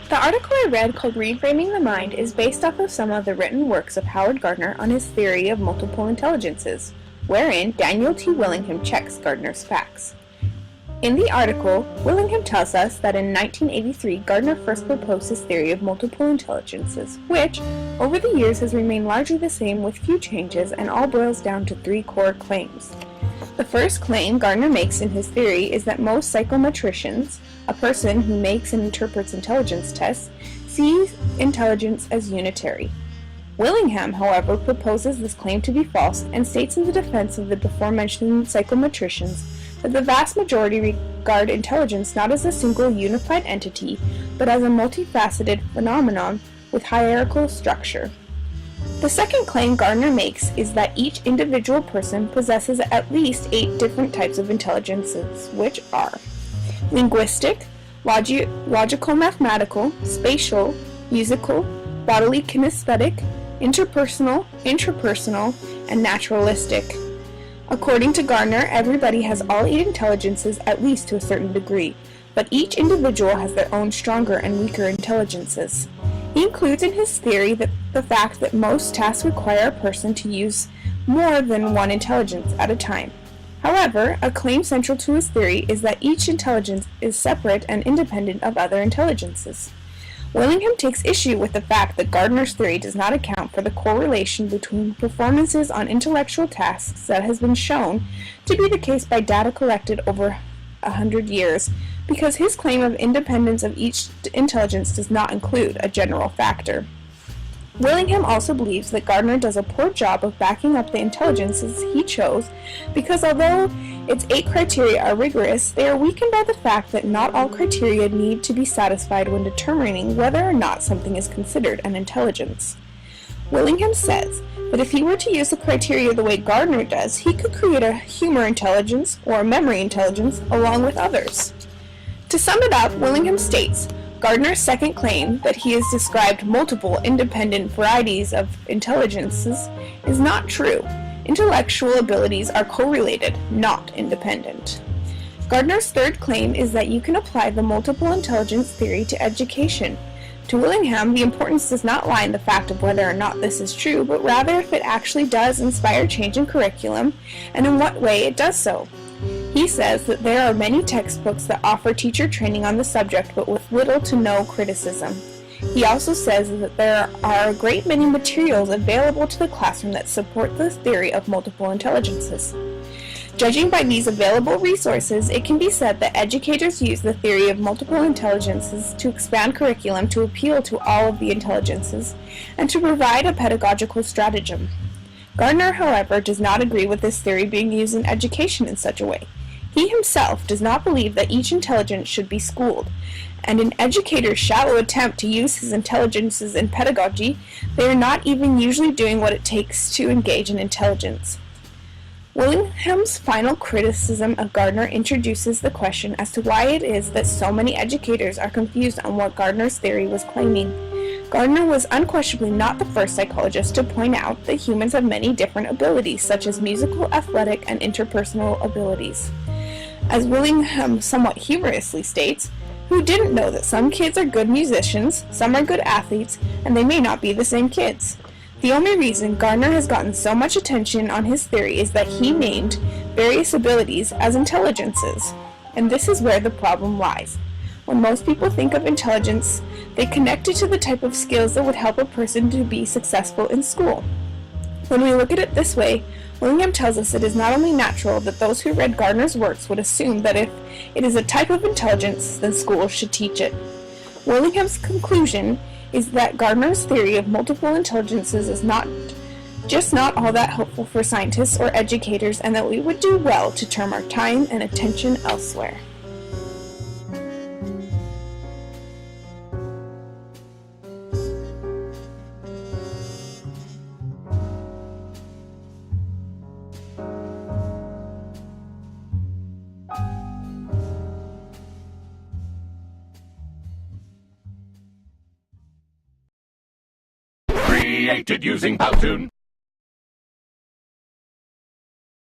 The article I read called Reframing the Mind is based off of some of the written works of Howard Gardner on his theory of multiple intelligences, wherein Daniel T. Willingham checks Gardner's facts. In the article, Willingham tells us that in 1983 Gardner first proposed his theory of multiple intelligences, which, over the years, has remained largely the same with few changes and all boils down to three core claims. The first claim Gardner makes in his theory is that most psychometricians, a person who makes and interprets intelligence tests, sees intelligence as unitary. Willingham, however, proposes this claim to be false and states in the defense of the before-mentioned psychometricians that the vast majority regard intelligence not as a single unified entity, but as a multifaceted phenomenon with hierarchical structure. The second claim Gardner makes is that each individual person possesses at least 8 different types of intelligences, which are linguistic, logical mathematical, spatial, musical, bodily kinesthetic, interpersonal, intrapersonal, and naturalistic. According to Gardner, everybody has all 8 intelligences at least to a certain degree, but each individual has their own stronger and weaker intelligences. He includes in his theory the fact that most tasks require a person to use more than one intelligence at a time. However, a claim central to his theory is that each intelligence is separate and independent of other intelligences. Willingham takes issue with the fact that Gardner's theory does not account for the correlation between performances on intellectual tasks that has been shown to be the case by data collected over 100 years, because his claim of independence of each intelligence does not include a general factor. Willingham also believes that Gardner does a poor job of backing up the intelligences he chose because although its 8 criteria are rigorous, they are weakened by the fact that not all criteria need to be satisfied when determining whether or not something is considered an intelligence. Willingham says that if he were to use the criteria the way Gardner does, he could create a humor intelligence or a memory intelligence along with others. To sum it up, Willingham states, Gardner's second claim that he has described multiple independent varieties of intelligences is not true. Intellectual abilities are correlated, not independent. Gardner's third claim is that you can apply the multiple intelligence theory to education. To Willingham, the importance does not lie in the fact of whether or not this is true, but rather if it actually does inspire change in curriculum, and in what way it does so. He says that there are many textbooks that offer teacher training on the subject, but with little to no criticism. He also says that there are a great many materials available to the classroom that support the theory of multiple intelligences. Judging by these available resources, it can be said that educators use the theory of multiple intelligences to expand curriculum to appeal to all of the intelligences and to provide a pedagogical stratagem. Gardner, however, does not agree with this theory being used in education in such a way. He himself does not believe that each intelligence should be schooled, and in educators' shallow attempt to use his intelligences in pedagogy, they are not even usually doing what it takes to engage in intelligence. Willingham's final criticism of Gardner introduces the question as to why it is that so many educators are confused on what Gardner's theory was claiming. Gardner was unquestionably not the first psychologist to point out that humans have many different abilities, such as musical, athletic, and interpersonal abilities. As Willingham somewhat humorously states, who didn't know that some kids are good musicians, some are good athletes, and they may not be the same kids? The only reason Gardner has gotten so much attention on his theory is that he named various abilities as intelligences. And this is where the problem lies. When most people think of intelligence, they connect it to the type of skills that would help a person to be successful in school. When we look at it this way, Willingham tells us it is not only natural that those who read Gardner's works would assume that if it is a type of intelligence, then schools should teach it. Willingham's conclusion is that Gardner's theory of multiple intelligences is not all that helpful for scientists or educators, and that we would do well to turn our time and attention elsewhere. Created using Powtoon.